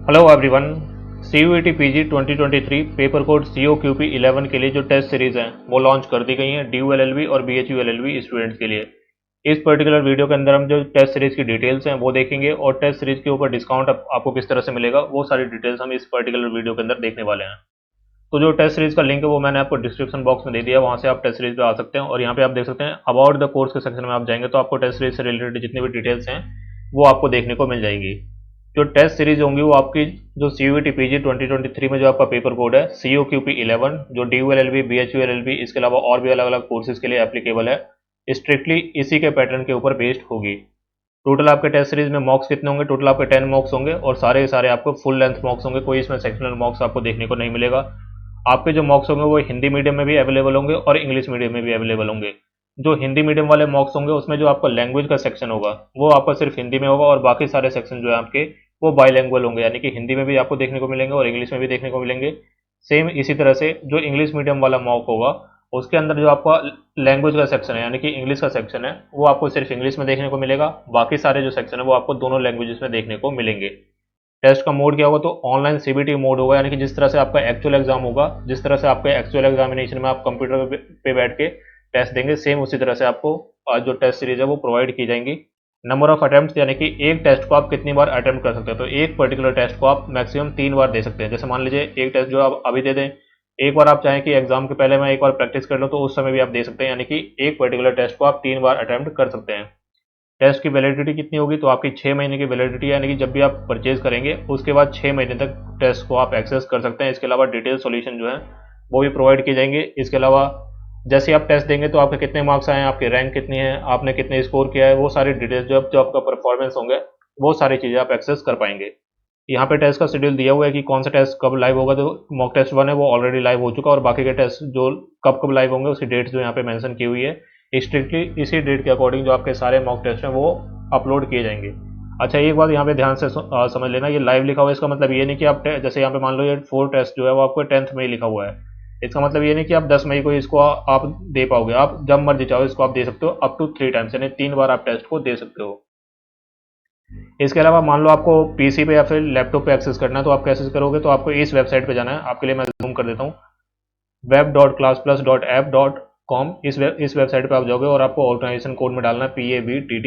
Hello everyone. CUET PG 2023 paper code COQP 11 के लिए जो टेस्ट सीरीज हैं वो लॉन्च कर दी गई हैं DU LLB और BHU LLB स्टूडेंट्स के लिए। इस पर्टिकुलर वीडियो के अंदर हम जो टेस्ट सीरीज की डिटेल्स हैं वो देखेंगे और टेस्ट सीरीज के ऊपर डिस्काउंट आपको किस तरह से मिलेगा वो सारी डिटेल्स हम इस पर्टिकुलर वीडियो के अंदर देखने वाले हैं। तो जो टेस्ट सीरीज का लिंक है वो मैंने आपको डिस्क्रिप्शन बॉक्स में दे दिया, वहाँ से आप टेस्ट सीरीज पे आ सकते हैं और यहाँ पे आप देख सकते हैं अबाउट द कोर्स के सेक्शन में आप जाएंगे तो आपको टेस्ट सीरीज से रिलेटेड जितनी भी डिटेल्स हैं वो आपको देखने को मिल जाएंगी। जो टेस्ट सीरीज होंगी वो आपकी जो CUET PG 2023 में जो आपका पेपर कोड है COQP 11 जो DU LLB BHU LLB इसके अलावा और भी अलग अलग कोर्सेज के लिए एप्लीकेबल है, स्ट्रिक्टली इसी के पैटर्न के ऊपर बेस्ड होगी। टोटल आपके टेस्ट सीरीज में मॉक्स कितने होंगे? टोटल आपके 10 मॉक्स होंगे और सारे के सारे आपको फुल लेंथ मॉक्स होंगे, कोई इसमें सेक्शनल मॉक्स आपको देखने को नहीं मिलेगा। आपके जो मॉक्स होंगे वो हिंदी मीडियम में भी अवेलेबल होंगे और इंग्लिश मीडियम में भी अवेलेबल होंगे। जो हिंदी मीडियम वाले मॉक्स होंगे उसमें जो आपका लैंग्वेज का सेक्शन होगा वो आपका सिर्फ हिंदी में होगा और बाकी सारे सेक्शन जो है आपके वो बाईलैंग्वेज होंगे, यानी कि हिंदी में भी आपको देखने को मिलेंगे और इंग्लिश में भी देखने को मिलेंगे। सेम इसी तरह से जो इंग्लिश मीडियम वाला मॉक होगा उसके अंदर जो आपका लैंग्वेज का सेक्शन है यानी कि इंग्लिश का सेक्शन है वो आपको सिर्फ इंग्लिश में देखने को मिलेगा, बाकी सारे जो सेक्शन है वो आपको दोनों लैंग्वेजेस में देखने को मिलेंगे। टेस्ट का मोड क्या होगा? तो ऑनलाइन CBT मोड होगा, यानी कि जिस तरह से आपका एक्चुअल एग्जाम होगा, जिस तरह से आपके एक्चुअल एग्जामिनेशन में आप कंप्यूटर पे बैठ के टेस्ट देंगे सेम उसी तरह से आपको जो टेस्ट सीरीज है वो प्रोवाइड की जाएंगी। नंबर ऑफ अटेम्प्ट यानी कि एक टेस्ट को आप कितनी बार अटेम्प्ट कर सकते हैं, तो एक पर्टिकुलर टेस्ट को आप मैक्सिमम 3 बार दे सकते हैं। जैसे मान लीजिए एक टेस्ट जो आप अभी दे दें, एक बार आप चाहें कि एग्जाम के पहले मैं एक बार प्रैक्टिस कर लूँ तो उस समय भी आप दे सकते हैं, यानी कि एक पर्टिकुलर टेस्ट को आप 3 बार अटेम्प्ट कर सकते हैं। टेस्ट की वैलिडिटी कितनी होगी? तो आपकी 6 महीने की वैलिडिटी, यानी कि जब भी आप परचेज करेंगे उसके बाद 6 महीने तक टेस्ट को आप एक्सेस कर सकते हैं। इसके अलावा डिटेल सॉल्यूशन जो है वो भी प्रोवाइड किए जाएंगे। इसके अलावा जैसे आप टेस्ट देंगे तो आपके कितने मार्क्स आए हैं, आपकी रैंक कितनी है, आपने कितने स्कोर किया है, वो सारी डिटेल्स जो आपका परफॉर्मेंस होंगे वो सारी चीज़ें आप एक्सेस कर पाएंगे। यहाँ पे टेस्ट का शेड्यूल दिया हुआ है कि कौन सा टेस्ट कब लाइव होगा। तो मॉक टेस्ट 1 है वो ऑलरेडी लाइव हो चुका और बाकी के टेस्ट जो कब कब लाइव होंगे उसकी डेट्स जो यहाँ पे मेंशन की हुई है। स्ट्रिक्टली इसी डेट के अकॉर्डिंग जो आपके सारे मॉक टेस्ट हैं वो अपलोड किए जाएंगे। अच्छा, एक बात यहाँ पे ध्यान से समझ लेना, ये लाइव लिखा हुआ है इसका मतलब ये नहीं कि आप जैसे यहाँ पे मान लो ये 4 टेस्ट जो है वो आपको 10th में ही लिखा हुआ है, इसका मतलब ये नहीं कि आप 10 मई को इसको आप दे पाओगे। आप जब मर्जी चाहो इसको आप दे सकते हो अप टू 3 टाइम्स, यानी 3 बार आप टेस्ट को दे सकते हो। इसके अलावा मान लो आपको PC पे या फिर लैपटॉप पे एक्सेस करना है तो आप कैसे करोगे? तो आपको इस वेबसाइट पे जाना है, आपके लिए मैं जूम कर देता हूँ, web.classplus.app.com। इस वेबसाइट पे आप जाओगे और आपको ऑर्गेनाइजेशन कोड में डालना है PABTT।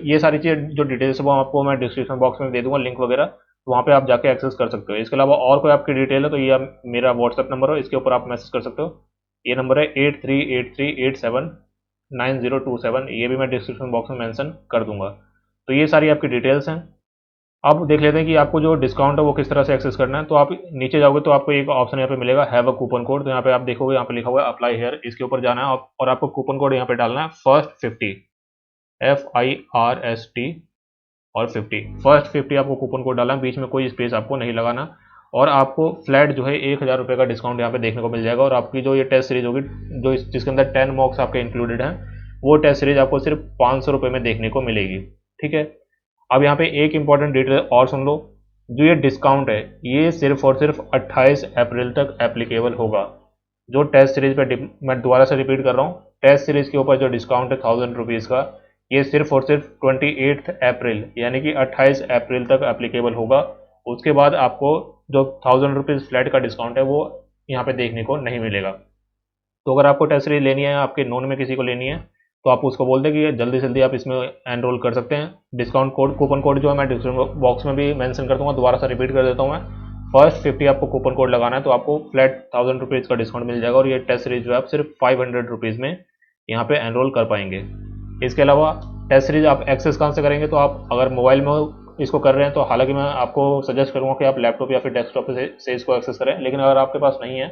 ये सारी चीज़ें जो डिटेल्स है वो आपको मैं डिस्क्रिप्शन बॉक्स में दे दूंगा लिंक वगैरह, तो वहाँ पे आप जाके एक्सेस कर सकते हो। इसके अलावा और कोई आपकी डिटेल है तो ये मेरा व्हाट्सएप नंबर हो, इसके ऊपर आप मैसेज कर सकते हो। ये नंबर है 8383879027, ये भी मैं डिस्क्रिप्शन बॉक्स में मेंशन कर दूंगा। तो ये सारी आपकी डिटेल्स हैं। अब देख लेते हैं कि आपको जो डिस्काउंट है वो किस तरह से एक्सेस करना है। तो आप नीचे जाओगे तो आपको एक ऑप्शन यहाँ पे मिलेगा हैव अ कूपन कोड, तो यहाँ पे आप देखोगे यहाँ पे लिखा हुआ है अप्लाई हेयर, इसके ऊपर जाना है और आपको कूपन कोड यहाँ पे डालना है FIRST50, FIRST और 50, FIRST50 आपको कूपन कोड डालना है, बीच में कोई स्पेस आपको नहीं लगाना और आपको फ्लैट जो है 1000 रुपये का डिस्काउंट यहाँ पे देखने को मिल जाएगा। और आपकी जो ये टेस्ट सीरीज होगी जो जिसके अंदर 10 मॉक्स आपके इंक्लूडेड हैं वो टेस्ट सीरीज आपको सिर्फ 500 रुपये में देखने को मिलेगी। ठीक है, अब यहाँ पे एक इंपॉर्टेंट डिटेल और सुन लो, जो ये डिस्काउंट है ये सिर्फ और सिर्फ 28 अप्रैल तक एप्लीकेबल होगा। जो टेस्ट सीरीज पे मैं दोबारा से रिपीट कर रहा हूँ, टेस्ट सीरीज के ऊपर जो डिस्काउंट है 1000 रुपीज़ का, ये सिर्फ और सिर्फ 28 अप्रैल यानी कि 28 अप्रैल तक एप्लीकेबल होगा। उसके बाद आपको जो 1000 रुपीज़ फ्लैट का डिस्काउंट है वो यहाँ पे देखने को नहीं मिलेगा। तो अगर आपको टेस्ट सीरीज लेनी है, आपके नोन में किसी को लेनी है, तो आप उसको बोल दें कि जल्दी से जल्दी आप इसमें एनरोल कर सकते हैं। डिस्काउंट कोड कूपन कोड जो है मैं डिस्क्रिप्शन बॉक्स में भी मेंशन कर दूंगा, दोबारा से रिपीट कर देता हूँ मैं, FIRST50 आपको कूपन कोड लगाना है तो आपको फ्लैट 1000 रुपीज़ का डिस्काउंट मिल जाएगा और ये टेस्ट सीरीज जो है आप सिर्फ 500 रुपीज़ में यहाँ पे एनरोल कर पाएंगे। इसके अलावा टेस्ट सीरीज आप एक्सेस कहाँ से करेंगे? तो आप अगर मोबाइल में इसको कर रहे हैं तो हालांकि मैं आपको सजेस्ट करूँगा कि आप लैपटॉप या फिर डेस्कटॉप से इसको एक्सेस करें, लेकिन अगर आपके पास नहीं है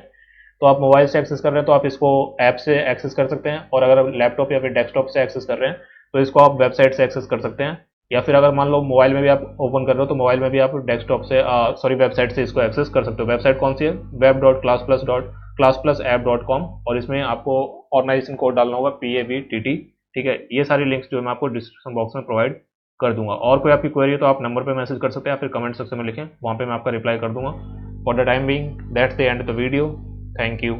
तो आप मोबाइल से एक्सेस कर रहे हैं तो आप इसको ऐप से एक्सेस कर सकते हैं, और अगर लैपटॉप या फिर डेस्कटॉप से एक्सेस कर रहे हैं तो इसको आप वेबसाइट से एक्सेस कर सकते हैं, या फिर अगर मान लो मोबाइल में भी आप ओपन कर रहे हो तो मोबाइल में भी आप डेस्कटॉप से वेबसाइट से इसको एक्सेस कर सकते हो। वेबसाइट कौन सी है? web.classplusapp.com, और इसमें आपको ऑर्गेनाइजेशन कोड डालना होगा PABTT। ठीक है, ये सारी लिंक्स जो मैं आपको डिस्क्रिप्शन बॉक्स में प्रोवाइड कर दूंगा। और कोई आपकी क्वेरी है तो आप नंबर पे मैसेज कर सकते हैं या फिर कमेंट सेक्शन में लिखें, वहाँ पे मैं आपका रिप्लाई कर दूंगा। For the time being that's the end of the video. Thank you.